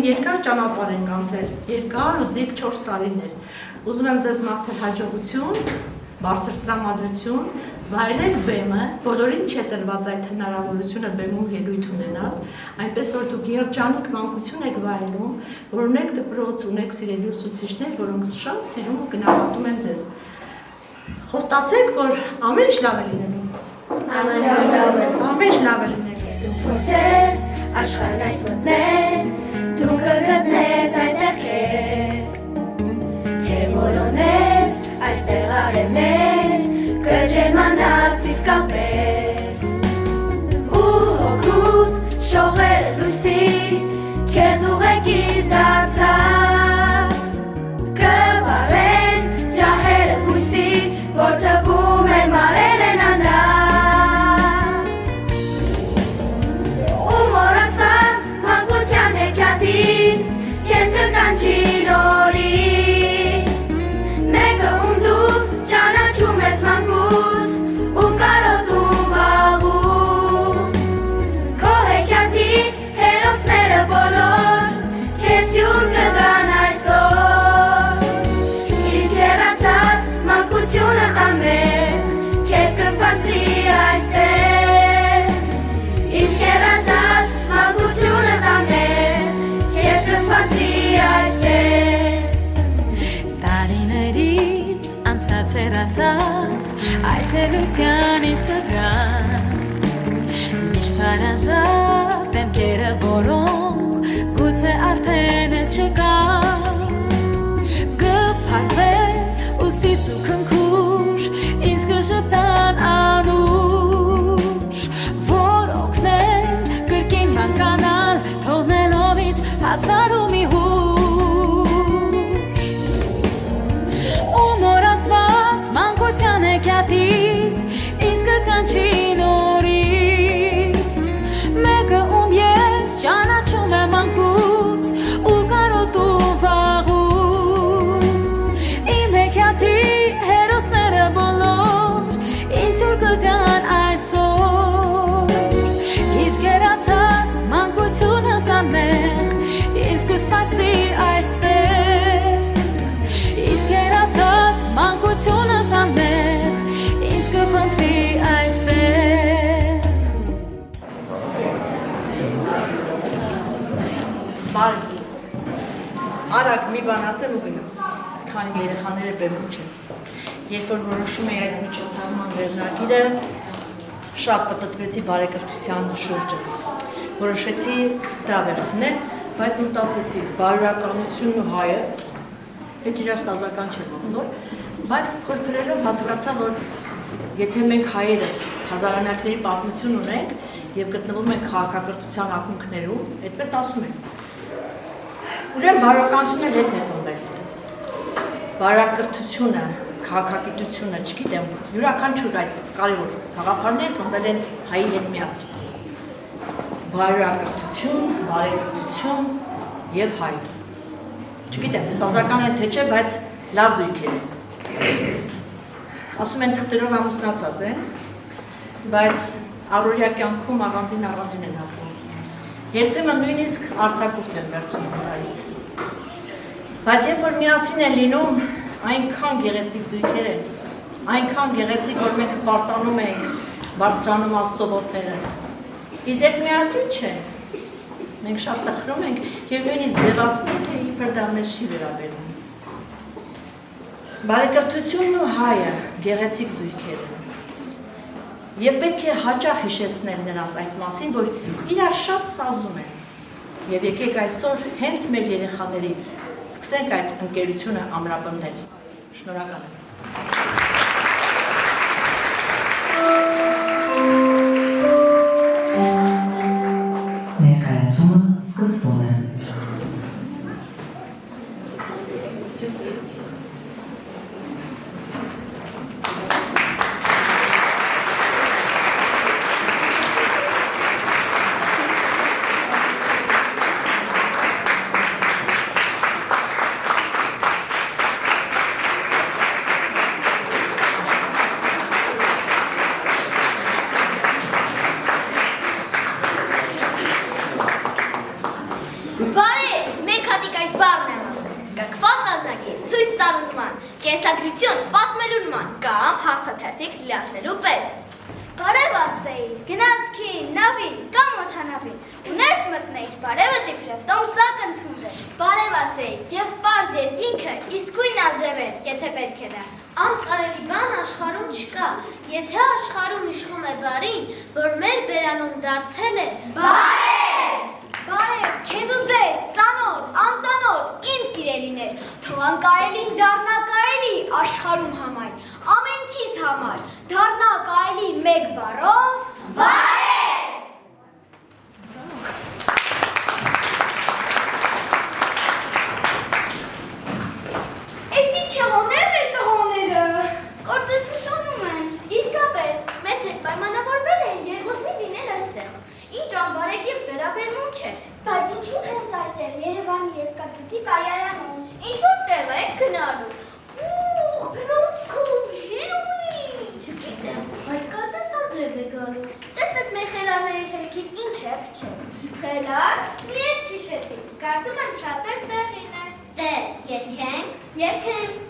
երկար ճանապարհ ենք անցել, երկար ու ձիգ 4 տարիներ։ Ուզում եմ ձեզ մաղթել հաջողություն, բարձր տրամադրություն, վայելեք բեմը, բոլորին չէ տրված այդ հնարավորությունը բեմում ելույթ ունենալ, այնպես որ դուք երջանիկ մանկություն եք վայելում, որ ունեք դպրոց, ունեք սիրելի ուսուցիչներ, որոնք շատ սիրում ու գնահատում են ձեզ։ Խոստացեք, որ ամեն ինչ լավ է լինելու։ Ամեն ինչ լավ է լինելու։ Փորձես աշխարհն այս մտնել, դու կգտնես այնտեղ քեզ, թե որոնես այստեղ արևներ, կջերմանաս իսկապես, ու հոգուտ շողերը լույսի, քեզ ուղեկից դարձած, կվարեն ջահերը հույսի, որ թվում են մարել են անդակ, ու մոռացած մանկության հեքիաթից, քեզ կկանչի նորից, մեկը ում դու ճանաչում ես մանկուց, ու կարոտում վաղուց, քո հեքիաթի հերոսները բոլոր, քեզ հյուր կգան այսօր, իսկ հեռացած մանկությունը ամեն, քեզ կսպասի այստեղ, իսկ հեռացած մանկությունը ամեն, քեզ կսպասի այստեղ, տարիներից անցած հեռացած այցելության իսկ կգան, միշտ հարազատ դեմքերը, որոնք գուցե արդեն էլ չկան, կփակվեն ուսիս ու քնքուշ, ինձ կժպտան անուշ, որ օգնեն կրկին մանկանալ, թողնելով ինձ հազար ու մի հուշ, ու մոռացված մանկության հեքիաթից, ինձ կկանչի նորից, մեկը ում ես ճանաչում եմ մանկուց, ու կարոտում վաղուց, իմ հեքիաթի հերոսները բոլոր, ինձ հյուր կգան այսօր, իսկ հեռացած մանկությունս անմեղ, ինձ կսպասի այստեղ, իսկ հեռացած մանկությունս անմեղ, ինձ կփնտրի այստեղ։ Բարև ձեզ։ Արագ մի բան ասեմ ու գնամ, քանի երեխաները բեմում չեն։ Երբ որ որոշում էի այս միջոցառման վերնագիրը, շատ պտտվեցի բարեկրթության շուրջը։ Որոշեցի դա վերցնել, բայց մտածեցի բարոյականությունն ու հայը, հետ իրար սազական չէ ոնց որ, բայց փորփրելով հասկացա, որ եթե մենք հայերս հազարամյակների պատմություն ունենք եւ գտնվում ենք քաղաքակրթության ակունքներում, այդպես ասում են։ Ուրեմն բարոյականությունը հետն է ծնվել։ Բարոյակրթությունը, քաղաքագիտությունը, չգիտեմ, յուրաքանչյուր այդ կարևոր գաղափարները ծնվել են հայի հետ միասին։ Բարոյակրթություն, բարեկրթություն եւ հայ։ Չգիտեմ, սազական են թե չէ, բայց լավ զույգեր են։ Ասում են թղթերով ամուսնացած են, բայց առօրյա կյանքում առանձին են ապրում։ Երբեմն նույնիսկ արձակուրդ են վերցնում նրանից։ Բայց երբ որ միասին են լինում, այնքան գեղեցիկ զույգեր են, այնքան գեղեցիկ, որ մենք պարտանում ենք բարձրանում Աստծո ոտները։ Իսկ երբ միասին չեն, մենք շատ տխրում ենք եւ նույնիսկ ձևացնում, թե իբր դա մեզ չի վերաբերում։ Բարեկրթությունն ու հայը գեղեցիկ զույգեր են։ Եվ պետք է հաճախ հիշեցնել նրանց այդ մասին, որ իրար շատ սազում են։ Եվ եկեք այսօր հենց մեր երեխաներից սկսենք այդ ընկերությունը ամրապնդել։ Շնորհակալ եմ։ Ներկայացումը սկսվում է։ Բարի, ուտեստի, ցույց տալու նման, կենսագրություն պատմելու նման կամ հարցաթերթիկ լիացնելու պես։ Բարև ասեիր, գնացքին, նավին կամ օդանավին, ու ներս մտնեիր, բարևը դիպրև, տոմսակ ընդունվեր։ Բարև ասեիր, և պարզ երկինքը իսկույն աձևեր, եթե պետք է դա։ Անկարելի բան աշխարհում չկա, եթե աշխարհում իշխում է բարին, որ մեր բերանուն դարձել է բարև։ Բարև, քեզ ու ձեզ, ծանոթ, անծանոթ, իմ սիրելիներ, թող անկարելին դառնա կարելի աշխարհում համայն, ամենքիս համար, դառնա կարելի մեկ բառով, բարև։ Էս ինչ հոներն էր տղոները, կարծես ուշանում են։ Իսկապես, մեզ հետ պայմանավորվել են երկուսին լինել այստեղ, ինչ անբարեկիրթ վերաբերմունք է։ Բայց ինչու հենց այստեղ Երևանի երկաթգծի կայարանում, ինչ-որ տեղ եք գնալու։ Գնոցքով, Ժիրունի։ Չգիտեմ, բայց կարծես անձրև է գալու։ Տեսնես մեր խելարների խելքին ինչ է փչել։ Խելար, մի երգ հիշեցի, կարծում եմ շատ էլ տեղին է։ Դե, երգենք, երգենք։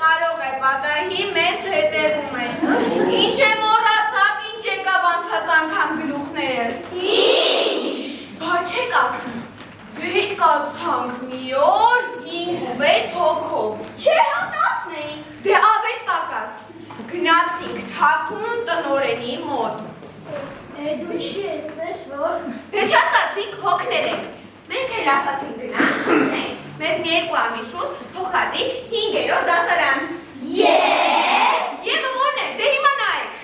Կարող է պատահի մեզ հետևել թաքուն տնորենի մոտ։ Դու չի ես որ։ Դե չասացիք հոգներ ենք։ Մենք էլ ասացինք գնանք։ Մեզ մի երկու ամիս շուտ փոխադիկ 5-րդ դասարան։ Եվը որն է, դե հիմա նայեք։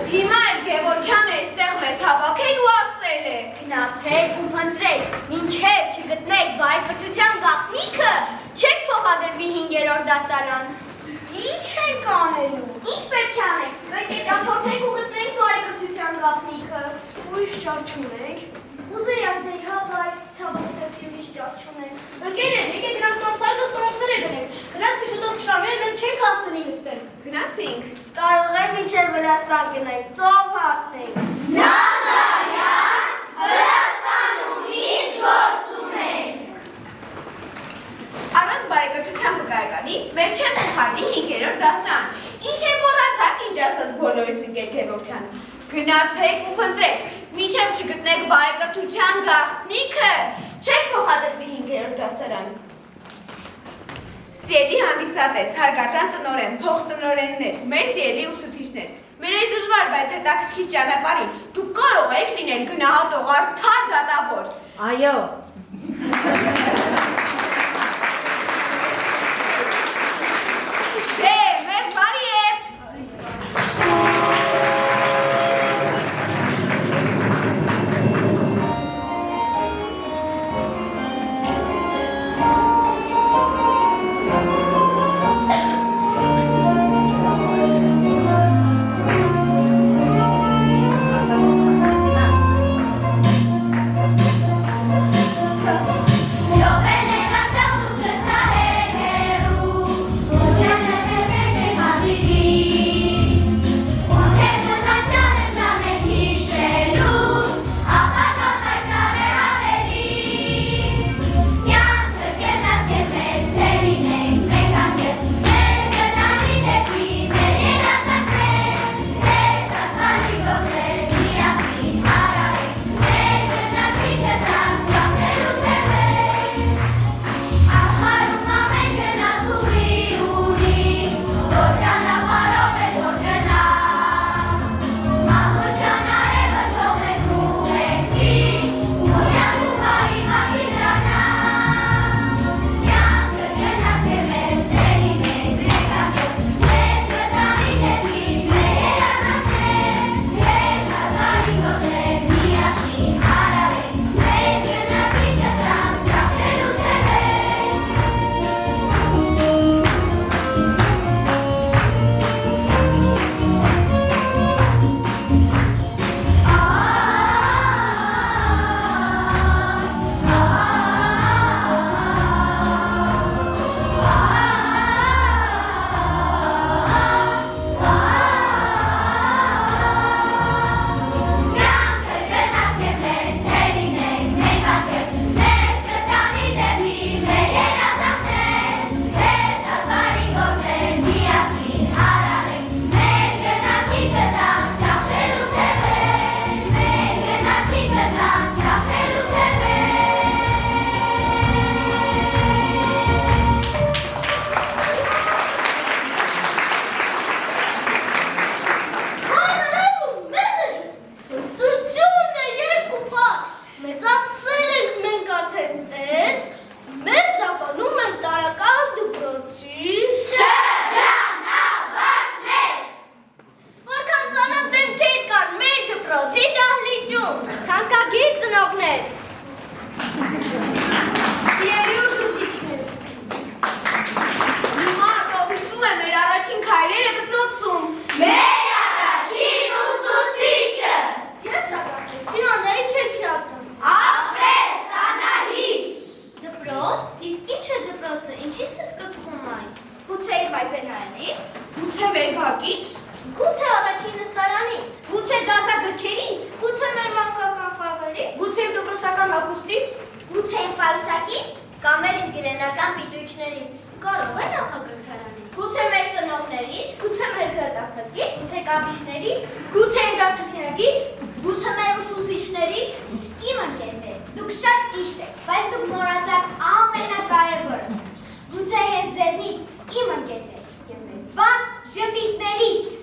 Հիմա էլ Գևորգյանը այստեղ մեզ հավաքել ու ասել է։ Գնացեք ու փնտրեք, մինչև չգտնեք բարեկրթության գաղտնիքը, չեք փոխադրվի 5-րդ դասարան։ Ինչ ենք անելու։ Ինչ պետք է անենք։ Պետք է ճամփորդենք ու գտնենք բարեկրթության գաղտնիքը։ Ուրիշ ճար չունենք։ Ուզեի ասեի, հա, բայց ցավոք սրտի ուրիշ ճար չունենք։ Ընկերներ, եկեք դրանք տոմսերը դնենք։ Գնաց մի շուտով քշարները մենք չենք հասցնի նստել։ Գնացինք։ Կարող է մինչև Վրաստան գնենք, ծով հասնենք։ Նազարյան, Վրաստանում ինչ գործ ունենք։ Առանց բարեկրթության վկայականի մեր չեն փոխադրի 5-րդ դասարան։ Ինչ է մոռացաք, ինչ ասաց բոլորիս ընկեր Գևորգյան։ Գնացեք ու փնտրեք, մինչև չգտնեք բարեկրթության գաղտնիքը, չեք փոխադրվի 5-րդ դասարան։ Սիրելի հանդիսատես, հարգարժան տնօրեն, փոխտնօրեններ, մեր սիրելի ուսուցիչներ, մեր այս դժվար, բայց հետաքրքիր ճանապարհին դուք կարող եք լինել գնահատող արդար դատավոր։ Այո։ Դե, մեզ բարի եք։ Յա քաղաքից։ Գուցե առաջին նստարանից, Գուցե դասագրքերից, գուցե մեր մանկական խաղերից, գուցե իմ դպրոցական հագուստից, գուցե իմ պայուսակից, կամ էլ իմ գրենական պիտույքներից, կարող է նախագրթարանից, գուցե մեր ծնողներից, գուցե մեր գրադախտակից, գուցե կապիչներից, գուցե իմ դասարանից, գուցե մեր ուսուցիչներից, իմ ընկերներ, դուք շատ ճիշտ եք, բայց դուք մոռացաք ամենակարևորը։ Գուցե հետ ձեզնից իմ ընկերներ եւ մեր բան ժպիտներից։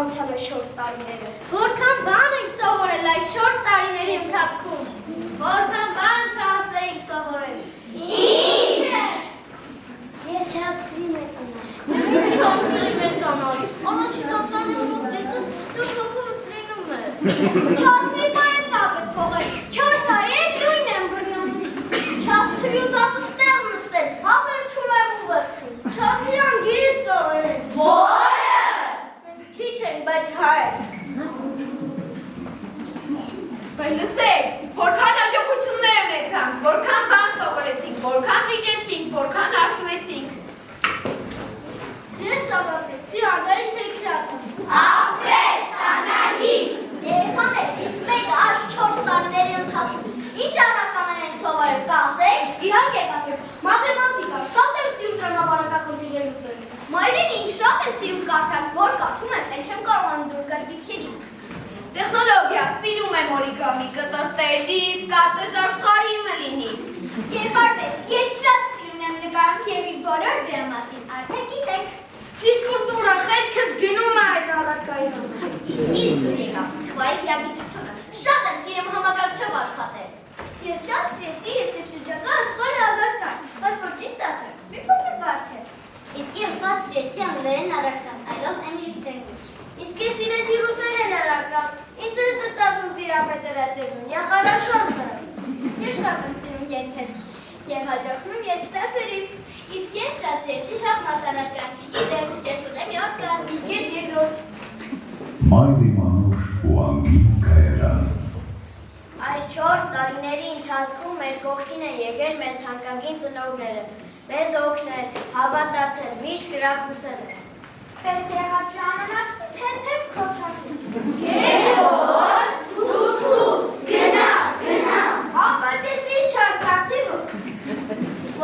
անցյալը 4 տարիները։ Որքան բան ենք սովորել այս 4 տարիների ընթացքում։ Որքան բան չասեինք սովորել։ Ինչ է։ Ես չասրի մեծանալ։ Ես չասրի մեծանալ։ Առաջի դասանի ոնց դեսնես դու փոքրս լինում է։ Չասրի բայց սակս փողել։ 4 տարի է լույն եմ բռնում։ Չասրի ուզածը ստեղ նստել։ Հա վերջում եմ ու վերջում։ Չասրի անգիրիս սովորել։ Որը։ Քիչ են, բայց հայ։ Բայց լսեք, որքան հաջողություններ ունեցանք, որքան բան սովորեցինք, որքան վիճեցինք, որքան աշտվեցինք։ Ես ավարտեցի անգարի թեքրատը։ Ապրես, Անահիտ։ Երեխաներ, իսկ մեկը այս 4 տարիների ընթացքում ինչ առարկաներ են սովորել, կասեք։ Իհարկե կասեք, մաթեմատիկա, շատ եմ սիրում տրամաբանական խնդիրներ լուծել։ Մայրեն ինձ շատ եմ սիրում կարդալ, որ կարդում եմ, էլ չեմ կարողանում դուր գալ դիտքերից։ Տեխնոլոգիա, սիրում եմ օրիգամի, կտրտելիս, կատետ աշխարհիմը լինի։ Կերպարպես, ես շատ սիրում եմ նկարում եւ իր բոլոր դրա մասին, արդեն գիտեք։ Ֆիզկուլտուրա խելքս գնում է այդ առարկայում։ Իսկ դու եկավ, քվայի գիտությունը։ Շատ եմ սիրում համակարգչով աշխատել։ Ես շատ սիրեցի եթեր շրջակա աշխարհը ավարտան, բայց որ ճիշտ ասեմ, մի փոքր բարդ է։ Իսկ ես շատ սիրեցի անգլերեն առարկան, I love English language. Իսկ ես սիրեցի ռուսերեն առարկան, ինձ է դասում տիրապետելատեզուն, я хорошо знаю։ Ես շատ եմ սիրում երգել եւ հաջողվում երգտասերից։ Իսկ ես շատ սիրեցի շախմատ առարկան, իդեպ ես ունեմ 7 կարգ, Իսկ ես երկրորդ։ Մայրի մանուշ ու անգին կայարան։ Այս 4 տարիների ընթացքում մեր կողքին են եկել մեր թանկագին ծնողները, մեզ օգնել, հավատացել, միշտ գրախուսել են։ Պետք է հաճանանացի թեթև քոթակի։ Գերոր, դուսուս, գնա։ Հա, բայց ես ինչ ասացի որ։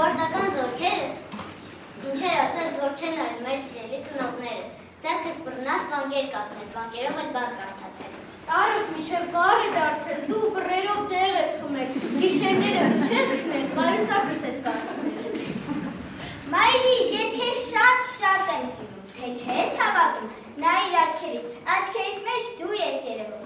Որտական զորքերը, ինչեր ասես, որ չեն արել մեր սիրելի ծնողները, ձեռքս բռնած վանկեր կազմել, վանկերով էլ բառ կարդացել։ Տարս միջև բար է դարձել, դու բռերով դեղ ես խմել, գիշերները չես քնել, մայուսակս ես կարդանել։ Մայրի, ես քեզ շատ եմ սիրում, թե չես հավատում, նայիր աչքերիս մեջ դու ես երևում։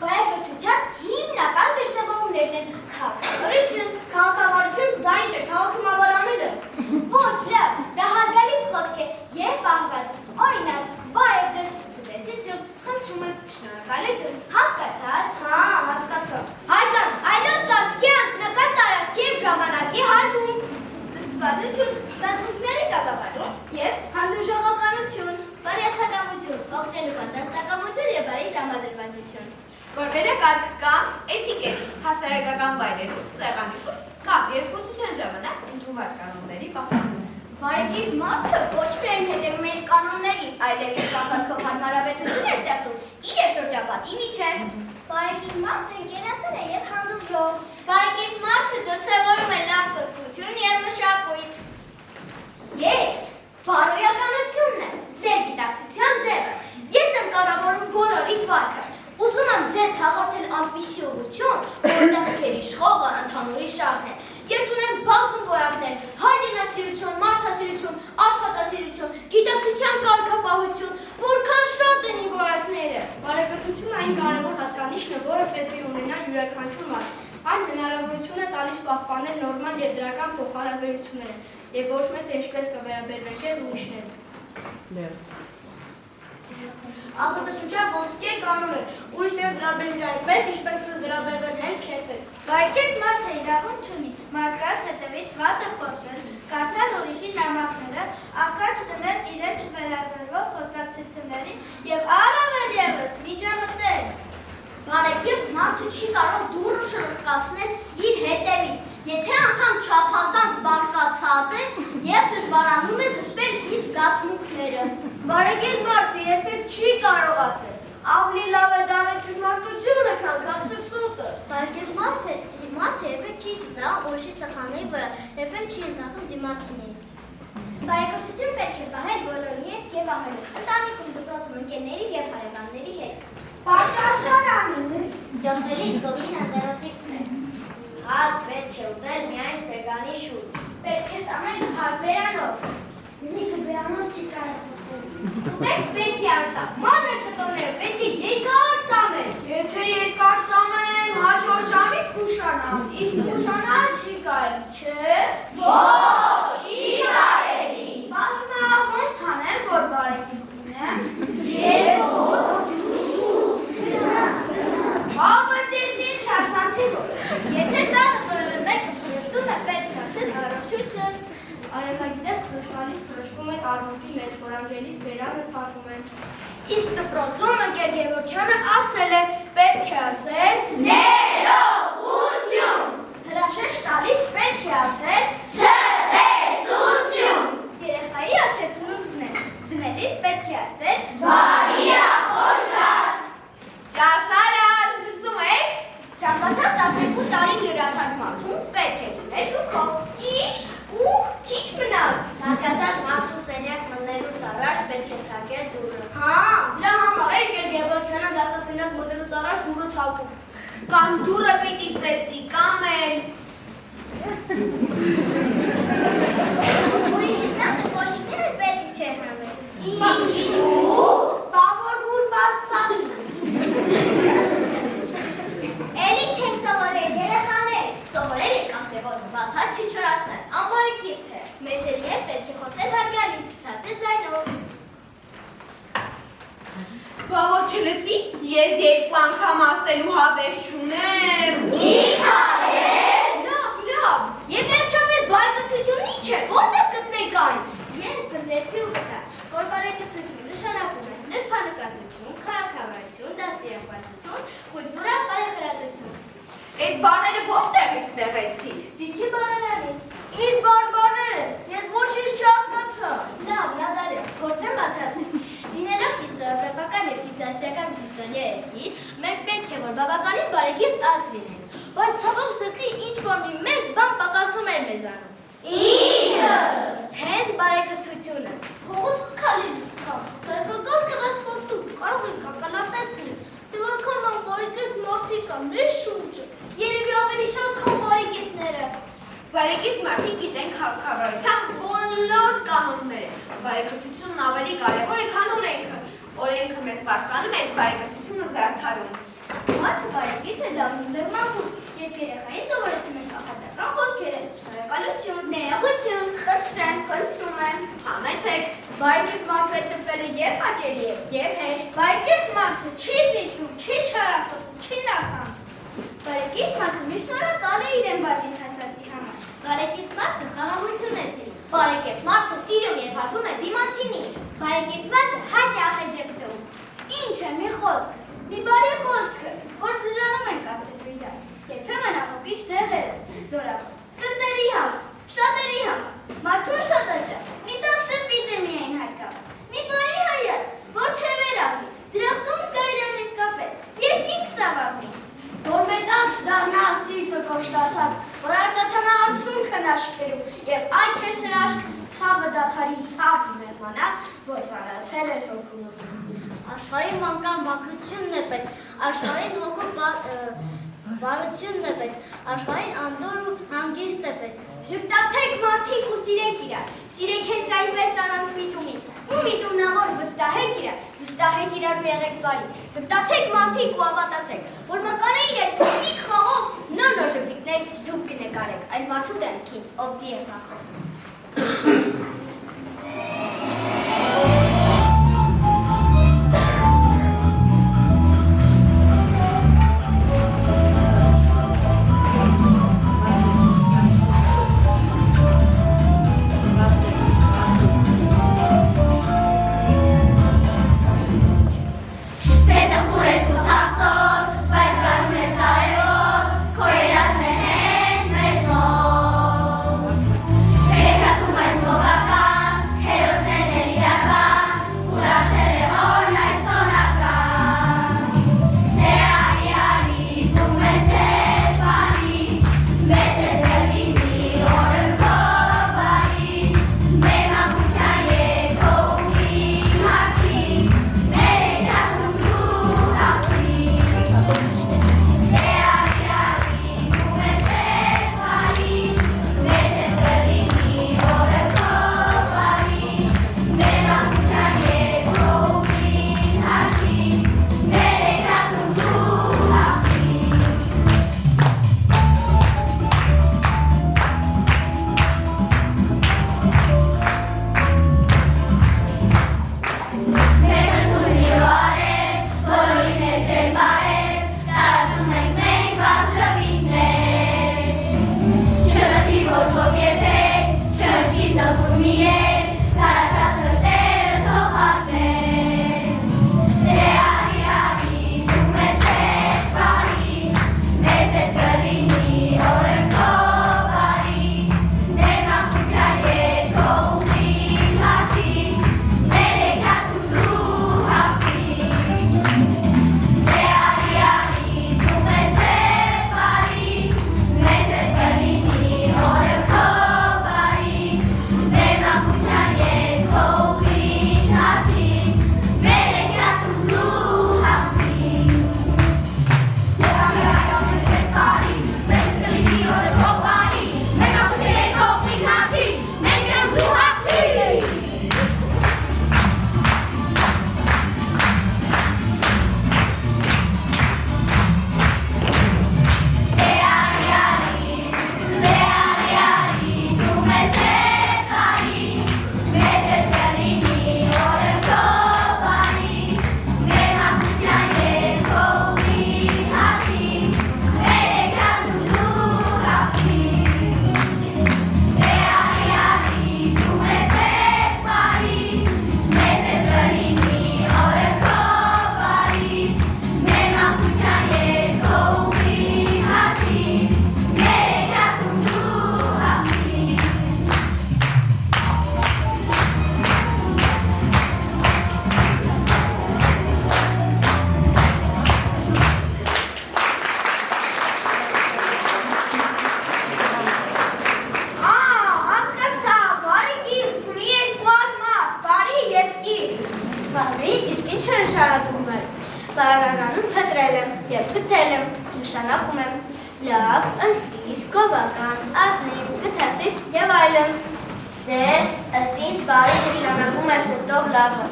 Բարեկրթության հիմնական դրսևորումներն են քաղաքավարություն, դա ինչ է, քաղաքմավարանելը։ Ոչ լավ, դա հարգալից խոսք է և պահված։ Օրինակ, բարև ձեզ ցտեսություն, խնդրում եմ, շնորհակալություն, հասկացա՞ր։ Հա, հասկացա։ Հարգան, այլոց կարծիքի անձնական տարածքի և ժամանակի հարգում, զտվածություն, ստացունքների կառավարում և հանդուրժողականություն, Բարյացակամություն, օգնելու պատրաստակամություն և բարի տրամադրվածություն։ Որվերը կարգ կամ էթիկետ, հասարակական վայրերում, սեղանի շուրջ կամ երկխոսության ժամանակ ընդունված կանոնների պահպանում։ Բարեկիր մարդը ոչ միայն հետևում է իր կանոններին, այլև իր կախածքով հարմարավետություն է ստեղծում իր և շրջապատի միջև։ Բարեկիր մարդը ընկերասեր է և հանդուրժող։ Բարեկիր մարդը դրսևորում է լավ կրթություն և մշակույթ։ Ես բարոյականությունն եմ, ձեր գիտակցության ձևը։ Ես եմ կառավարում բոլորիդ վարքը։ Ուզում եմ ձեզ հաղորդել այնպիսի ուղղություն, որտեղ գերիշխողը ընդհանուրի շահն է։ Ես ունեմ բազում որակներ՝ հայրենասիրություն, մարդասիրություն, աշխատասիրություն, գիտակցության կարգապահություն, որքան շատ են իմ որակները։ Բարեկրթությունը այն կարևոր հատկանիշն է, որը պետք է ունենա յուրաքանչյուր մարդ։ Այն Այն հնարավորություն է տալիս պահպանել նորմալ եւ դրական փոխհարաբերությունները եւ ոչ մեծ ինչպես կվերաբերվեք քեզ ուրիշներին։ Ազատությունն ոսկե կանոն է, ուրիշներս վերաբերվում այնպես, ինչպես կыз վերաբերվեն հենց քեզ հետ։ Վարկերտ մարդը իրավունք չունի, մարդկանց հետևից վատը խոսել, կարդալ ուրիշի նամակները, ակաչ դնել իրեն չվերաբերվող խոսակցություններին եւ առավել եւս միջամտել։ Բարեկիրթ մարդը չի կարող դուրը շրխկացնել իր հետևից, եթե անգամ չափազանց բարկացած է եւ դժվարանում է զսպել իր զգացմունքները։ Բարեկիրթ մարդը երբեք չի կարող ասել, ավելի լավ է դառը ճշմարտությունը, քան քաղցր սուտը։ Բարեկիրթ մարդը երբեք չի ծիծաղ ուրիշի սխալների վրա, երբեք չի ընդհատում դիմացինին։ Բարեկամություն պետք է պահել բոլորի հետ եւ ամենուր, ընտանիքում, դպրոցում, ընկերների եւ հարևանների հետ։ Պաճաշարանը Դոկտորի Իսկովին անձեռոցիկն է։ հաց պետք է ուտել միայն սեղանի շուրջ։ Պետք է ամեն հաց բերանով։ Լիքը բերանով չի կարող խոսել։ Ուտես պետք է արստա, մանր կտորները պետք է երկար ծամել։ Եթե երկար ծամեն, հաջորդ ժամից կուշանամ, իսկ կուշանալ չի կարելի, չէ՞։ Ոչ, չի կարելի։ Հիմա ոնց անեմ, որ բարեկիրթ լինեմ։ Բաբտեսին շարսանցի որ։ Եթե տանը որևէ մեկը փրշտում է, պետք է ասել առողջություն։ Արևագիտես փրշտալիս փրշտում են արմունկի մեջ, որ անգելիս բերանը փակում են։ Իսկ դպրոցում ընկեր Գևորգյանը ասել է, պետք է ասել ներողություն։ Հրաշեշտ տալիս պետք է ասել ցտեսություն։ Երեխայի աչեցնում դնելիս պետք է ասել Բարիախորշատ։ Ճաշարան, լսում եք։ ցանկացած 12 տարի լրացած մարդուն պետք է լինել դուքով։ Ճիշտ ու քիչ մնաց։ Ցանկացած մարդու սենյակ մտնելուց առաջ պետք է թակել դուռը։ Հա, դրա համար է ընկեր Գևորգյանը դասասենյակ մտնելուց առաջ դուռը ցակում։ Կամ դուրը պիտի ծեծի, կամ էլ Ուրիշի տանը կոշիկները պետք չէ հանել։ Ինչու՞։ Բավոր գուրբաս ցավին։ Էլի չեք սովորել, երեխաներ։ Սովորել եք ախրևոտ բացած չչրացնել, անբարեկիրթ է։ Մեծերի հետ պետք է խոսել հարգալի ցածր ձայնով։ բա որ չլսի, ես երկու անգամ ասելու հավես չունեմ։ Լավ, եւ վերջապես բայկրթություն ի՞նչ է, որտեղ կտնենք այն։ Ես բնդեցի ու գտա, որ բարեկրթություն նշանակում է նրբանկատություն, քաղաքավարություն, դաստիարակություն, կուլտուրա, բարեխրատություն։ Այդ բաները որտեղից մեղեցիր։ Վիքի բարարանից։ Իր բարբարները, ես ոչինչ չհասկացա։ Լավ, Նազարեթ, փորձեմ բացատրել։ Լինելով կիսաեվրոպական եւ կիսաասիական հիստորիա երկիր, մենք պետք է որ բավականին բարեկիրթ ազգ լինենք, բայց ցավոք սրտի ինչ-որ մի մեծ բան պակասում էր մեզանում։ Ի՞նչը։ Հենց բարեկրթությունը։ Փողոց քալելիս կամ սարքական տրանսպորտում կարող ենք ակալատեսնել, թե որքան անբարեկիրթ մարդիկ կան մեր շուրջը, երևի ավելի շատ քան բարեկիրթները։ Բարեկիրթ մարդիկ գիտեն քաղաքավարության բոլոր կանոնները։ Բարեկրթությունն ավելի կարևոր է, քան օրենքը։ Օրենքը մեզ պաշտպանում է, բարեկրթությունը զարդարում։ Մարդը բարեկիրթ է դառնում դեղնամուտ, երբ երեխային սովորեցնում են կախարդական խոսքերը, շնորհակալություն, ներողություն, խնդրում եմ։ Համեցեք։ Բարեկիրթ մարդու հետ շփվելը եւ հաճելի է, եւ հեշտ։ Բարեկիրթ մարդը չի վիճում, չի չարախոսում, չի նախանձում։ Բարեկիրթ մարդը միշտ շնորհակալ է իրեն բաժին հասածի համար։ Բարեկիրթ մարդը խաղաղություն է սիրում։ Բարեկիրթ մարդը սիրում եւ հարգում է դիմացինին։ Բարեկիրթ մարդը հաճախ է ժպտում։ Ինչ է մի խոսք, մի բարի խոսքը, որ ձեզանում ենք ասելու իրար։ Երբեմն ամոքիչ տեղերը, զորավոր, սրտերի համար, շատերի համար, մարդուն շատ աճա, մի տակ շփվիծ է միայն հարկավ, մի բարի հայաց, որ թևեր աղի, դրախտում զգա իրան իսկապես, երկինք սավաղնի, Որ մետաքս դառնա սիրտը կոշտացած, որ արծաթանա արցունքն աշկերում, եւ այ քեզ հրաշք ցավը դաթարի ցավ մեղմանա, որ ծանացել էր հոգուս։ Աշխարհին մանկան մաքրությունն է պետք, աշխարհին հոգու բարությունն է պետք, աշխարհին անդոր ու հանգիստ է պետք։ ժպտացեք մարդիկ ու սիրեք իրար, սիրեք հենց այնպես առանց միտումի, ու միտումնավոր վստահեք իրար ու եղեք բարի, ժպտացեք մարդիկ ու ավատացեք, որ մկանե իրեն փոքրիկ խաղով նոր շփվի օբի է կախով։ Բարանանում փտրել եմ և փթել եմ, նշանակում եմ լավ, ընտիր, գովական, ազնիվ, գթասիկ և այլն։ Դե, ըստ ինձ բարի նշանակում է սրտով լավը։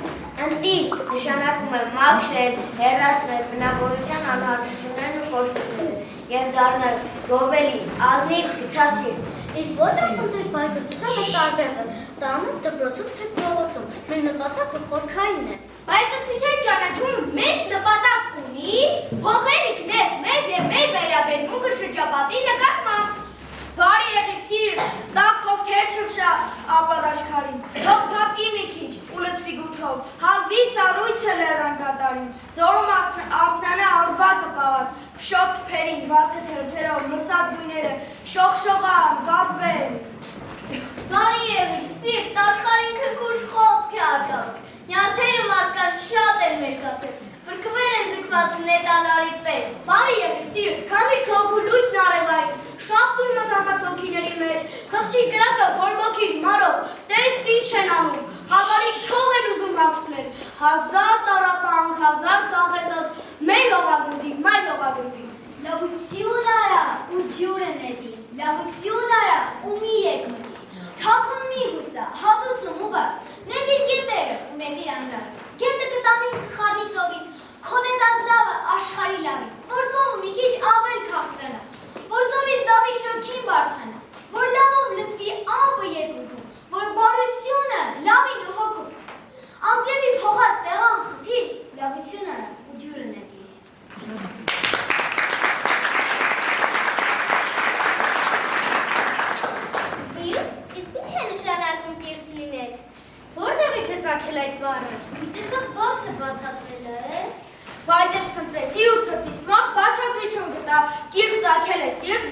Ընտիր նշանակում է մաքրել, հեռացնել բնավորության անհարթություններն ու խոշորները և դառնել գովելի, ազնիվ, գթասիկ։ Իսկ որտեղ փնտրել բայկրթության մեր տարբերակը, տանը, դպրոցում, թե փողոցում, մեր նպատակը խորքային է։ Բայկրթության ճանաչումը մեծ նպատակ ունի փոխել ինքնև մեզ և մեր վերաբերմունքը շրջապատի նկատմամբ։ Բարի եղեք սիրտ, տակ խոսքեր շրջա ապարաշքարին, թող փապկի մի քիչ ու լծվի գութով, հալվի սառույցը լեռան կատարին, ձորում ակնանե արվա կպաված, փշոտ թփերին, վարդը թերթերով, մսած գույները, շողշողան, վարվել։ Բարի եղեք սիրտ, աշխարհին քնքուշ խոսք է արկած, նյարդերը մարդկանց շատ են մերկացել, բրկվել են ձգված նետանարի պես։ Բարի եղեք սիրտ, քանի քողու լույսն արևային, շախտուր մտակացոքիների մեջ, խղճի կրակը գորմոքիր մարով, տես ինչ են անում, խավարի չող են ուզում հապսնել, հազար տարապանք, հազար ծաղեցած, մեր հողագնդի, մայր հողագնդի։ Լավություն արա ու ջուրը նետիր, լավություն արա ու մի եկմտիր, թափում մի հուսա, հատուցում ու վարդ, նետիր գետերը ու նետիր անձած, գետը կտանին կխարնի ծովին, քոնետած լավը աշխարի լավին, որ ծովը մի քիչ ավել քաղցրանա, որ ծովից լավի շոքին բարձրանա, որ լավով լծվի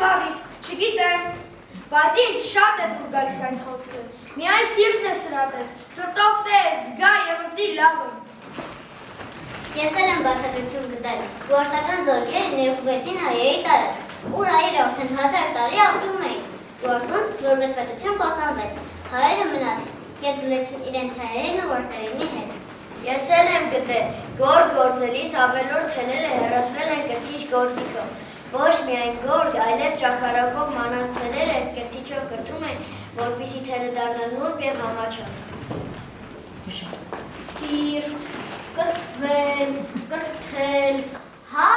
բառից, չգիտեմ, բայց ինձ շատ է դուր գալիս այս խոսքը, միայն սիրտն է սրատես, սրտով տես, զգա և ընտրի լավը։ Ես էլ եմ բացատրություն գտել, գուարտական զորքերը ներուղեցին հայերի տարածք, ուր հայերը արդեն 1000 տարի ապրում էին։ Գուարտուն որպես պետություն կործանվեց, հայերը մնացին և զուլեցին իրենց հայերին ու որդերինի հետ։ Ես էլ եմ գտել, գորգ գործելիս ավելորդ թելերը հեռացրել են կրթիչ գործիքով, ոչ միայն գորգ, այլև ճախարակով մանած թելերը կրթիչով կրթում են, որպեսզի թելը դառնա նուրբ և համաչափ։ Պիրտ, կրթվել, կրթել, հա,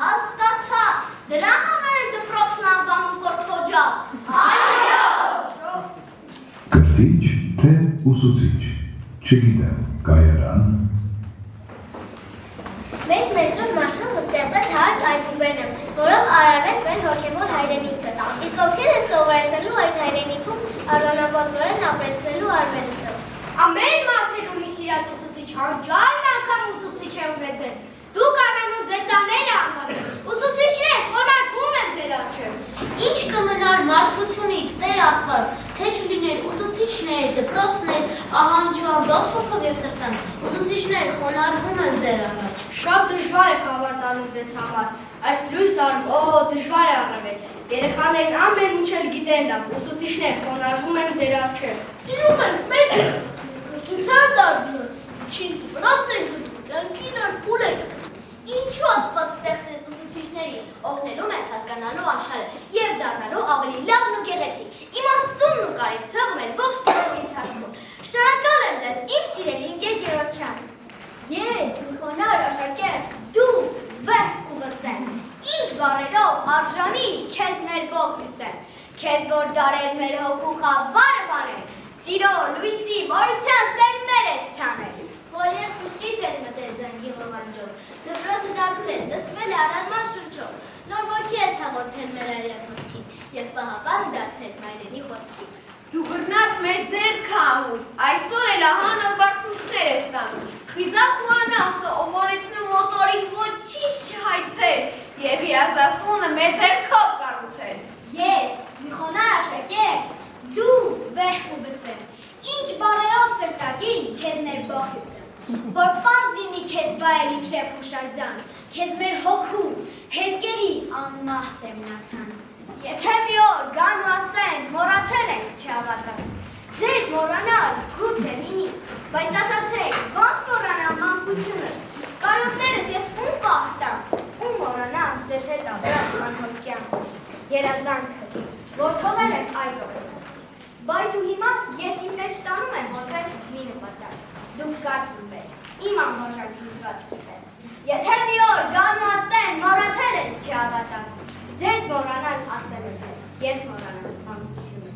հասկացա, դրա համար են դպրոցն անվանում կրթօջախ։ Այո։ Կրթիչ թե ուսուցիչ, չգիտեմ, կայարան։ Մեծ մեջնում մարդուզը ստեղծեց հարց այբուբենը, որով արարվեց մեր հոգևոր հայրենիքը, իսկ ովքեր են սովորեցնելու այդ հայրենիքում արժանապատվորեն ապրեցնելու արվեստը։ Ամեն մարդ էլ ունի սիրած ուսուցիչ, հանջարն անգամ ուսուցիչ է ունեցել, դուք անանու ձեզաները անվանում, ուսուցիչներ խոնարհվում են ձեր առջև։ Ինչ կմնար մարդկությունից, Տեր Աստված, թե չլիներ ուսուցիչներ, դպրոցներ, ահանջու ամբողջ հոգով և սրտան, ուսուցիչներ խոնարհվում են ձեր առաջ։ Շատ դժվար է խավար տալու ձեզ համար, այս լույս տարում, դժվար է առավել, երեխաներն ամեն ինչ էլ գիտեն լավ, ուսուցիչներ խոնարհվում են ձեր առջև։ Սիրում ենք մեր կրթության տարբերից, չին դպրոց են կրթում, կյանքին արփուլ են կրթում։ Ինչու Աստված ստեղծեց ուսուցիչներին, օգնելու մեզ հասկանալու աշխարհը և դառնալու ավելի լավն ու գեղեցիկ։ Իմաստունն ու կարեկցողը մեր ողջ կյանքի ընթացքում։ Շնորհակալ եմ ձեզ, իմ սիրելի ընկեր Գևորգյան։ Ես, Նիքոնար աշակերտ, դու, վեհ ու վսեմ, ինչ բառերով արժանի քեզ ներբող հյուսեմ, քեզ որ դարեր մեր հոգու խավարը վանել, սիրո, լույսի, մորության սերմեր ես ցանել։ Որ երբ ուստից ես մտել զանգի ոմանջով, դպրոցը դարձել, լծվել է արարման շրջով, նոր ոգի ես հաղորդել մեր արյան խոսքին և պահապանը դարձել մայրենի խոսքին։ Դու բռնած մեր ձեռքը ամուր, այսօր էլ ահա նոր բարձունքներ ես տանում, խիզախ ու անասը օմորեցնում մոտորից ոչինչ չհայցել և իր ազատունը մեր ձեռքով կառուցել։ Ես, Նիքոնար աշակերտ, դու, վեհ ու վսեմ, ինչ բառերով սրտագին քեզ ներբող հյուսեմ, որ պարզ լինի քեզ վայելի փրև հուշարձան, քեզ մեր հոգու, հերկերի անմահ սերմնացան։ Եթե մի օր գան ու ասեն, մոռացել ենք չհավատան, ձեզ մոռանալ գուցե լինի, բայց ասացեք, ոնց մոռանամ մանկությունս, կարոտներս ես ում պահտամ, ում մոռանամ ձեզ հետ ապրած անհոտ կյանքս, երազանքս, որ թողել եմ այլոք։ Բայց ու հիմա ես իմ մեջ տանում եմ որպես մի նպատակ, դուք կաք իմ մեջ, իմ անվաշակ հյուսվածքի պես։ Եթե մի օր գան ու ասեն, մոռացել են չհավատան, ձեզ մոռանալ ասել եմ, ես մոռանալ մանկությունս։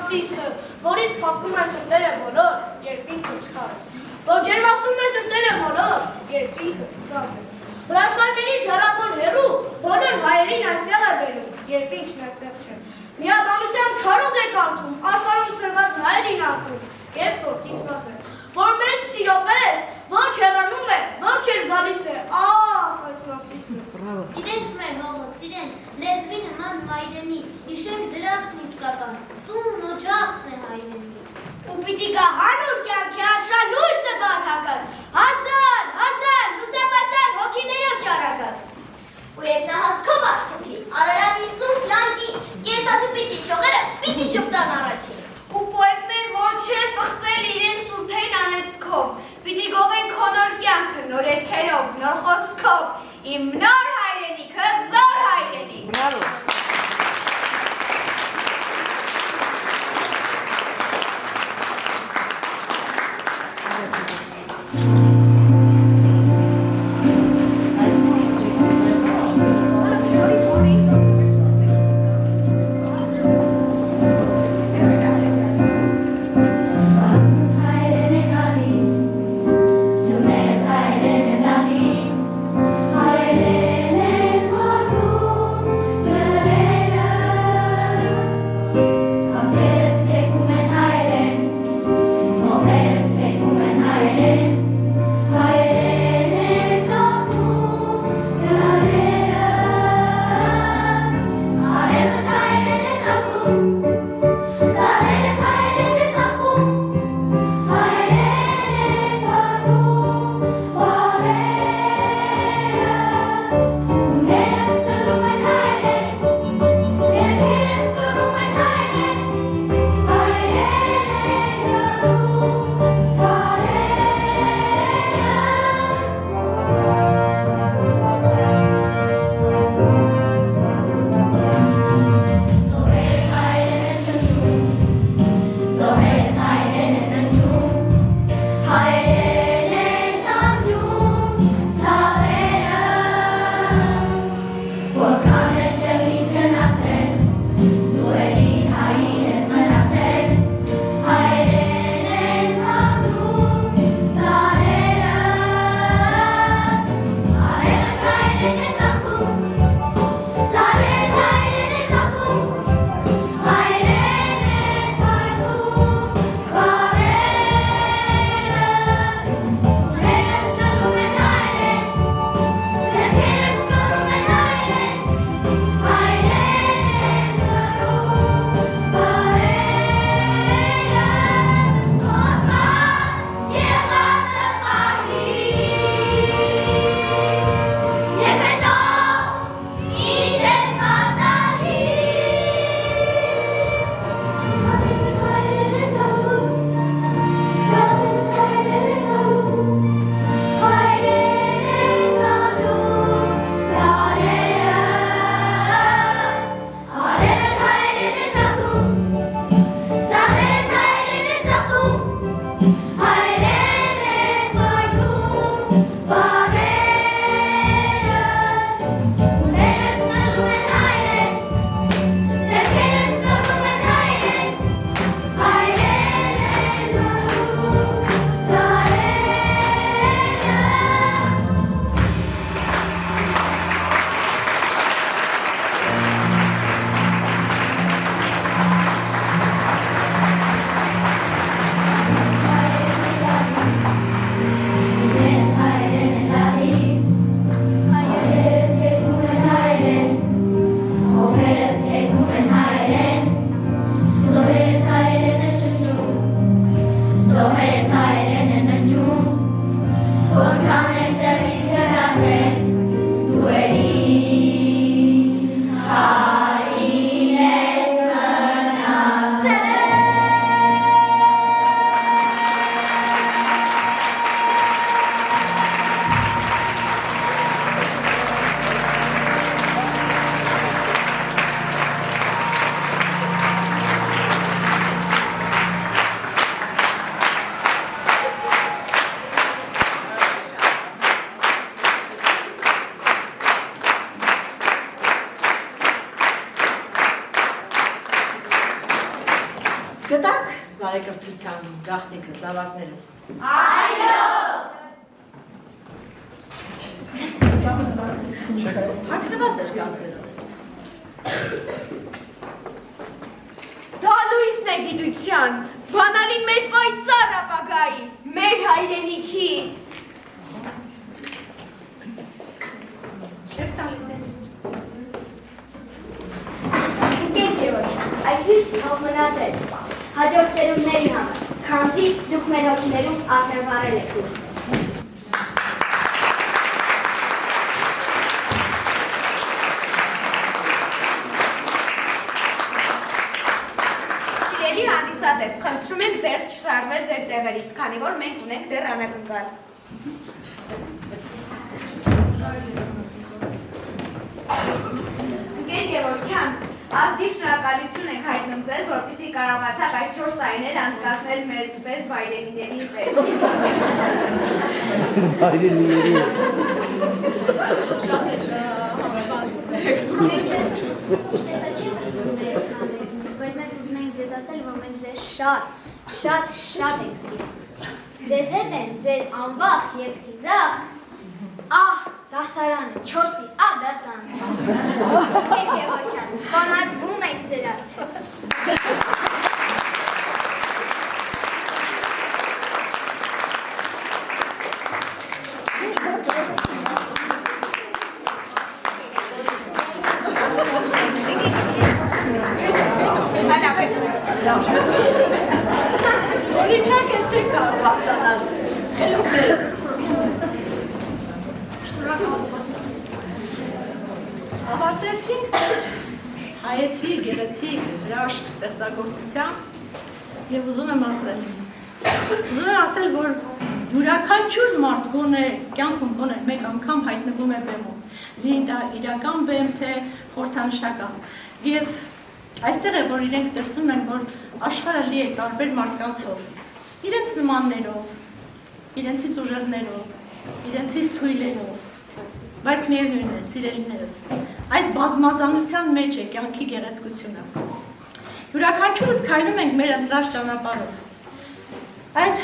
Մասիսը, որից փակում է սրտերը բոլոր, երբ ինքը քար է, որ ջերմացնում է սրտերը բոլոր, երբ ինքը սավ է, որ աշխարհներից հեռավոր հեռու բոլոր հայերին այստեղ է բերում, երբ ինքն այստեղ չէ, միաբանության քարոզ է կարդում, աշխարհում ծրված հայերին ատում, երբ որ կիսված է, որ մեծ սիրո պես ոչ հեռանում է, ոչ էլ գալիս է, ահ, այս Մասիսը։ Սիրենք մեր հողը, սիրենք, լեզվի նման մայրենի, հիշենք դրախտն իսկական, տունն օջախն է հայրենի։ Ու պիտի գա հանուր կյանքի արշա լույսը բարհակած, հազար, լուսապատար հոգիներով ճարակած։ Ու երբ նա հասկով արձուքի, Արարատի սուրբ լանջի, կեսաշու պիտի շողերը, պիտի շպտան առաջին։ Ու պոետներ, որ չեն պղծել իրեն շուրթեին անեցքով, պիտի գովեն քո նոր կյանքը, նոր երգերով, նոր խոսքով, իմ նոր հայրենիքը, զոր հայրենիք։ Բրավո։ Հայրեն է գալիս, ծուներ հայրեն է գալիս, հայրեն բարեկրթության գաղտնիքը, զավակներս։ Այո։ Հագնված էր կարծես։ Դա լույսն է գիտության, բանալին մեր պայծառ ապագայի, մեր հայրենիքի։ Շեփ տալիս է։ Ընկեր Գևորգ, այս լույսը թող մնաց է հաջորդ սերունդների համար, քանզի դուք մեր հոգիներում արդեն վառել եք լույսը։ Սիրելի հանդիսատես, խնդրում ենք դեռ չշարժվել ձեր տեղերից, քանի որ մենք ունենք դեռ անակնկալ։ Ընկեր Գևորգյան, ազնիվ շնորհակալություն ենք հայտնում ձեզ, որպեսզի կարողացաք այս 4 տարիներ անցկացնել մեզ պես վայրենիների պես։ Բայց մենք ուզում ենք ձեզ ասել, որ մենք ձեզ շատ ենք սիրում։ Ձեզ հետ են ձեր անվախ և խիզախ դասարանը, 4-ի դասարանը։ Ընկեր Գևորգյան, բանալվում ենք ձեր առջև։ Օրիչակ էլ չեք կարող բարձանալ, խելոքներս։ Ավարտեցինք հայեցի, գեղեցիկ, հրաշք ստեղծագործության և ուզում եմ ասել, որ յուրաքանչյուր մարդ գոնե կյանքում գոնե մեկ անգամ հայտնվում է բեմում, լինի դա իրական բեմ, թե խորհրդանշական։ Եվ այստեղ է, որ իրենք տեսնում են, որ աշխարհը լի է տարբեր մարդկանցով, իրենց նմաններով, իրենցից ուժեղներով, իրենցից թույլերով, բայց միևնույն է, սիրելիներս, այս բազմազանության մեջ է կյանքի գեղեցկությունը։ Յուրաքանչյուրս քայլում ենք մեր ընտրած ճանապարհով։ Այդ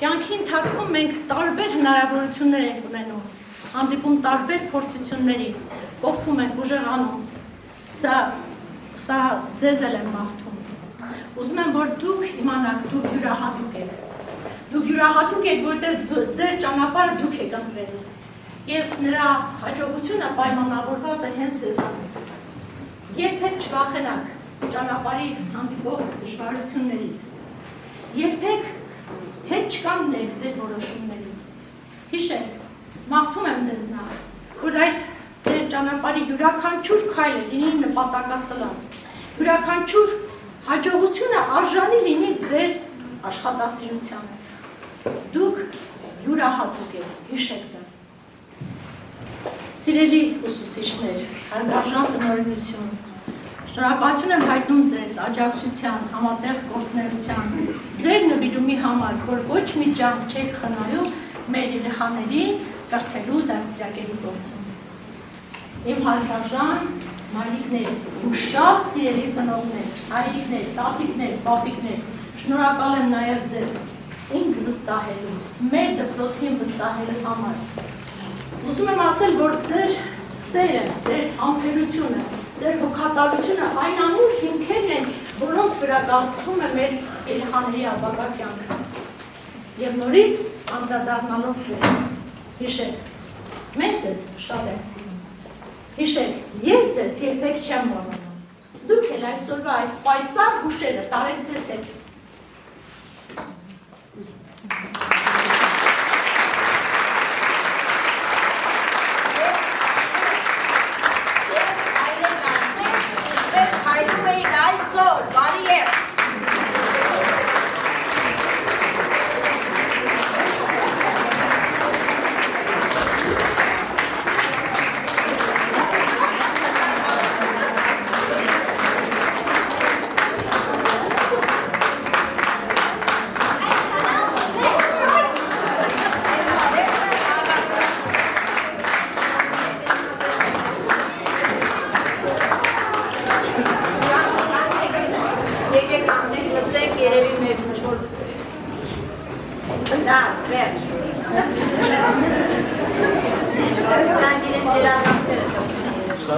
կյանքի ընթացքում մենք տարբեր հնարավորություններ ենք ունենում, հանդիպում տարբեր փորձությունների, կոփվում ենք, ուժեղանում։ Սա ձեզ էլ եմ մաղթում։ Ուզում եմ, որ դուք իմանաք, դուք յուրահատուկ եք։ Դուք յուրահատուկ եք, որտեղ ձեր ճանապարհը դուք եք ընտրել։ Եվ նրա հաջողությունը պայմանավորված է հենց ձեզանից։ Երբեք չվախենաք ճանապարհի հանդիպող դժվարություններից։ Երբեք հետ չկանգնեք ձեր որոշումներից։ Հիշեք, մաղթում եմ ձեզ նախ, որ այդ ձեր ճանապարհի յուրաքանչյուր քայլը լինի նպատակասլաց, յուրաքանչյուր հաջողությունը արժանի լինի ձեր աշխատասիրությանը։ Դուք յուրահատուկ եք, հիշեք դա։ Սիրելի ուսուցիչներ, հարգարժան տնօրինություն, շնորհակալություն եմ հայտնում ձեզ աջակցության, համատեղ գործունեության, ձեր նվիրումի համար, որ ոչ մի ջանք չեք խնայում մեր երեխաներին կրթելու, դաստիարակելու գործում։ Իմ հարգարժան մայրիկներ, իմ շատ սիրելի ծնողներ, հայրիկներ, տատիկներ, պապիկներ, շնորհակալ եմ նաև ձեզ ինձ վստահելու, մեր դպրոցին վստահելու համար։ Ուզում եմ ասել, որ ձեր սերը, ձեր համբերությունը, ձեր հոգատարությունը այն ամուր հիմքերն են, որոնց վրա կառուցվում է մեր երեխաների ապագա կյանքը։ Եվ նորից անդրադառնալով ձեզ, հիշեք, մենք ձեզ շատ ենք սիրում։ Հիշեք, ես ձեզ երբեք չեմ մոռանում։ Դուք էլ այսօրվա այս պայծառ հուշերը տարեք ձեզ հետ։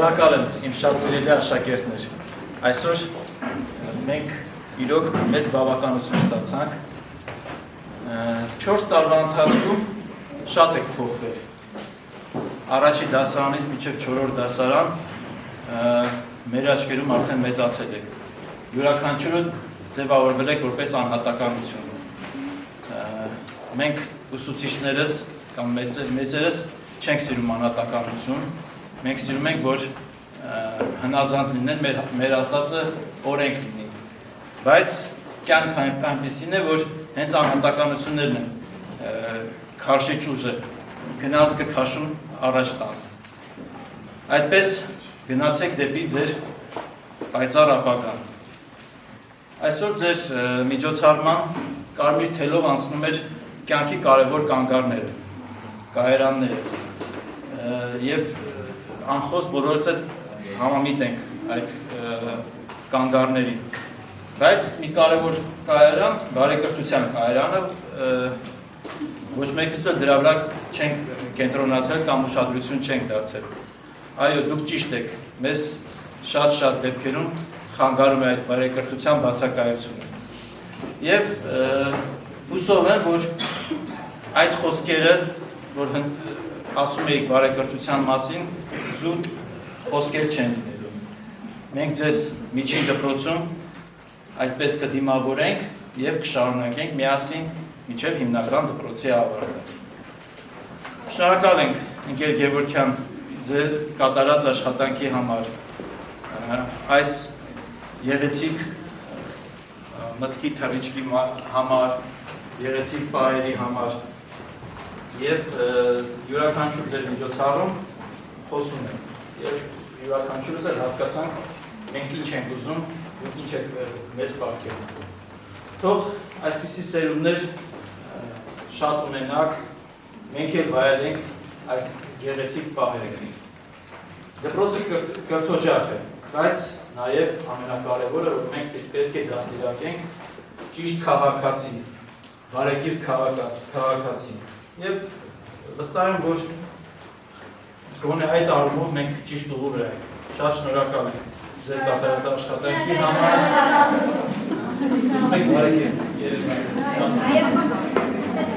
Շնորհակալ եմ իմ շատ սիրելի աշակերտներ։ Այսօր մենք իրոք մեծ բավականություն ստացանք։ 4 տարվա ընթացքում շատ եք փոխվել։ Առաջի դասարանից մինչև 4-րդ դասարան մեր աչքերում արդեն մեծացել եք։ Յուրաքանչյուրը ձևավորվել եք որպես անհատականություն։ Մենք ուսուցիչներս կամ մեծերս չենք սիրում անհատականություն, մենք սիրում ենք, որ հնազանդ լինեն, մեր ասածը օրենք լինի, բայց կյանքը այնպիսին է, որ հենց անհատականություններն են քարշիչ ուժը գնացքը քաշում առաջ տան։ Այդպես գնացեք դեպի ձեր պայծառ ապագան։ Այսօր ձեր միջոցառման կարմիր թելով անցնում էր կյանքի կարևոր կանգառները, կայարանները եւ անխոս բոլորս էլ համամիտ ենք այդ կանգառներին։ Բայց մի կարևոր կայարան, բարեկրթության կայարանը ոչ մեկս էլ դրա վրա չենք կենտրոնացել կամ ուշադրություն չենք դարձել։ Այո, դուք ճիշտ եք, մեզ շատ դեպքերում խանգարում է այդ բարեկրթության բացակայությունը։ Եվ հուսով եմ, որ այդ խոսքերը, որ ասում էիք բարեկրթության մասին, զուտ խոսքեր չեն լինելու։ Մենք ձեզ միջին դպրոցում այդպես կդիմավորենք եւ կշարունակենք միասին մինչև հիմնական դպրոցի ավարտը։ Շնորհակալ ենք ընկեր Գևորգյան ձեր կատարած աշխատանքի համար, այս գեղեցիկ մտքի թռիչքի համար, գեղեցիկ պահերի համար եւ յուրաքանչյուր ձեր միջոցառում խոսում ենք եւ յուրաքանչյուրս էլ հասկացանք մենք ինչ ենք ուզում ու ինչ է մեզ պարգևում։ Թող այսպիսի սերունդներ շատ ունենաք, մենք էլ վայելենք այս գեղեցիկ պահերը։ Դպրոցը կրթօջախ է, բայց նաև ամենակարևորը, որ մենք պետք է դաստիարակենք ճիշտ քաղաքացի, բարեկիրթ քաղաքացի։ Եվ վստահ եմ, որ գոնե այդ առումով մենք ճիշտ ուղու վրա ենք։ Շատ շնորհակալ ենք ձեր կատարած աշխատանքի համար։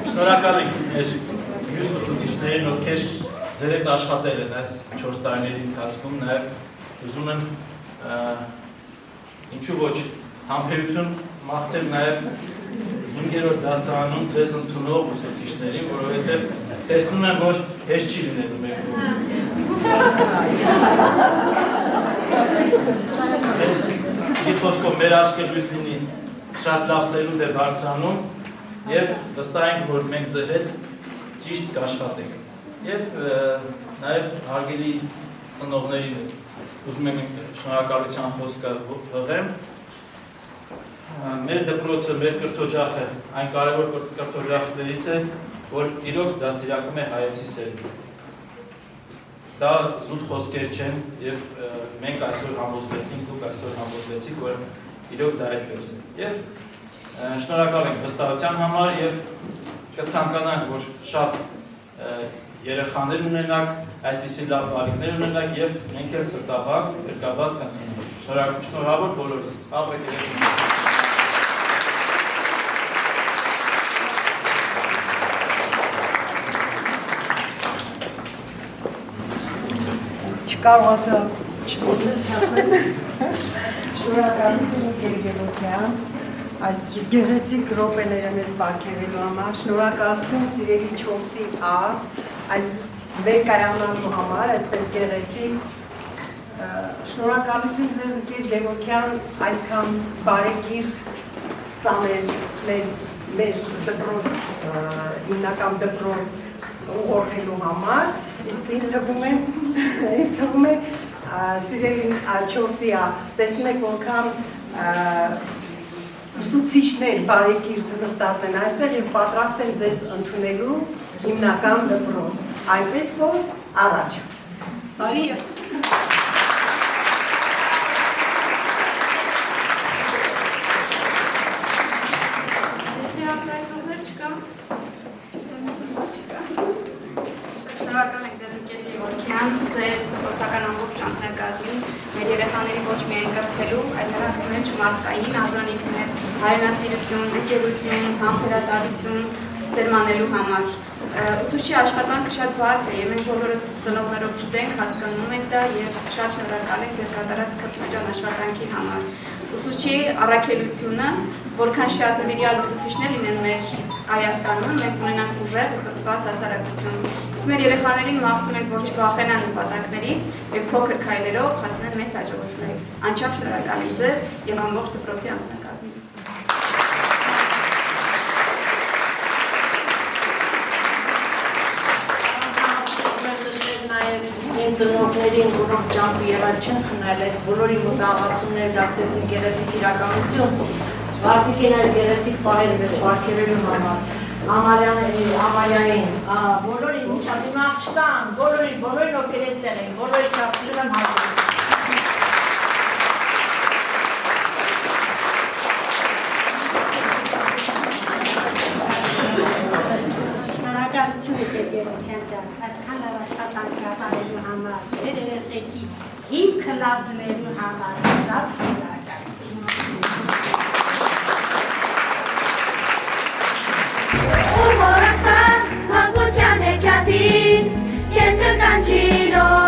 Շնորհակալ ենք մեր մյուս ուսուցիչներին, ովքեր ձեր հետ աշխատել են այս 4 տարիների ընթացքում, նաև ուզում եմ ինչու ոչ համբերություն մաղթել նաև 5-րդ դասարանում ձեզ ընդունող ուսուցիչներին, որովհետև տեսնում եմ, որ հեշտ չի լինելու մեր Իր խոսքով մեր աչքերից լինի շատ լավ սերունդ է բարձրանում եւ վստահ ենք, որ մենք ձեր հետ ճիշտ կաշխատենք։ Եվ նաեւ հարգելի ծնողներին ուզում եմ շնորհակալության խոսքը հղեմ։ Մեր դպրոցը, մեր կրթօջախը այն կարևոր կրթօջախներից է, որ իրոք դաստիարակում է հայեցի սերունդը։ Դա զուտ խոսքեր չեն եւ մենք այսօր համոզվեցինք, դուք այսօր համոզվեցիք, որ իրոք դա այդպես է։ Եվ շնորհակալ ենք վստահության համար եւ կցանկանանք, որ շատ երեխաներ ունենաք, այսպիսի լավ բարիկներ ունենաք եւ մենք էլ սրտաբաց, գրկաբաց կանցնենք։ Շնորհավոր բոլորս։ Ապրեք երեխաներ։ Չկարողացա չխոսել ասել։ Շնորհակալություն Գևորգյան այս գեղեցիկ րոպեները մեզ պարգևելու համար, շնորհակալություն սիրելի 4-ի A, այս վերկայանալու համար, այսպես գեղեցիկ, շնորհակալություն ձեզ ընկեր Գևորգյան այսքան բարեկիրթ սանել մեր դպրոց, հիմնական դպրոց ուղղորդելու համար, իսկ ինձ թվում է սիրելի 4-ի A, տեսնում եք որքան ուսուցիչներ բարեկիրթ նստած են այստեղ եւ պատրաստ են ձեզ ընդունելու հիմնական դպրոց, այնպես որ առաջ։ Բարի Շնորհակալ ենք ձեզ ընկեր Գևորգյան, ձեր տվեց դպրոցական ամբողջ անձնակազմին մեր երեխաների ոչ միայն կրթելու, այլ նրանց մեջ մարդկային արժանինքներ, հայրենասիրություն, ընկերություն, համբերատարություն սերմանելու համար։ Ուսուցչի աշխատանքը շատ բարդ է, եւ մենք բոլորս ծնողներով գիտենք, հասկանում ենք դա եւ շատ շնորհակալ ենք ձեր կատարած քրտնաջան աշխատանքի համար։ Ուսուցչի առաքելությունը, որքան շատ նվիրյալ ուսուցիչներ լինեն մեր Հայաստանում, մենք ունենանք ուժեղ ու կրթված հասարակություն։ Իսկ մեր երեխաներին մաղթում ենք, որ չվախենան նպատակներից եւ փոքր քայլերով հասնեն մեծ հաջողությունների։ Անչափ շնորհակալ եմ ձեզ եւ ամբողջ դպրոցի անձնակազմին։ Ծնողներին, որոնք ջանք ու եղած չեն խնայել, այս բոլորի մտահղացումները դարձեցին գեղեցիկ իրականություն, Վարսիկին այդ գեղեցիկ պահեց մեզ պարգևելու համար, Ամալիային, բոլորին ուչատիմ աղջկան, բոլորին ովքեր էստեղ էին, բոլորի չապսիրում եմ հատում։ Շնորհակալություն եք Երևան ջան, այսքան լավ աշխատանք կատարելու համար, մեր երեխեքի հիմքը լավ դնելու համար, շատ շնորհակալ։ Ու մոռացած մանկության հեքիաթից, քեզ կկանչի նոր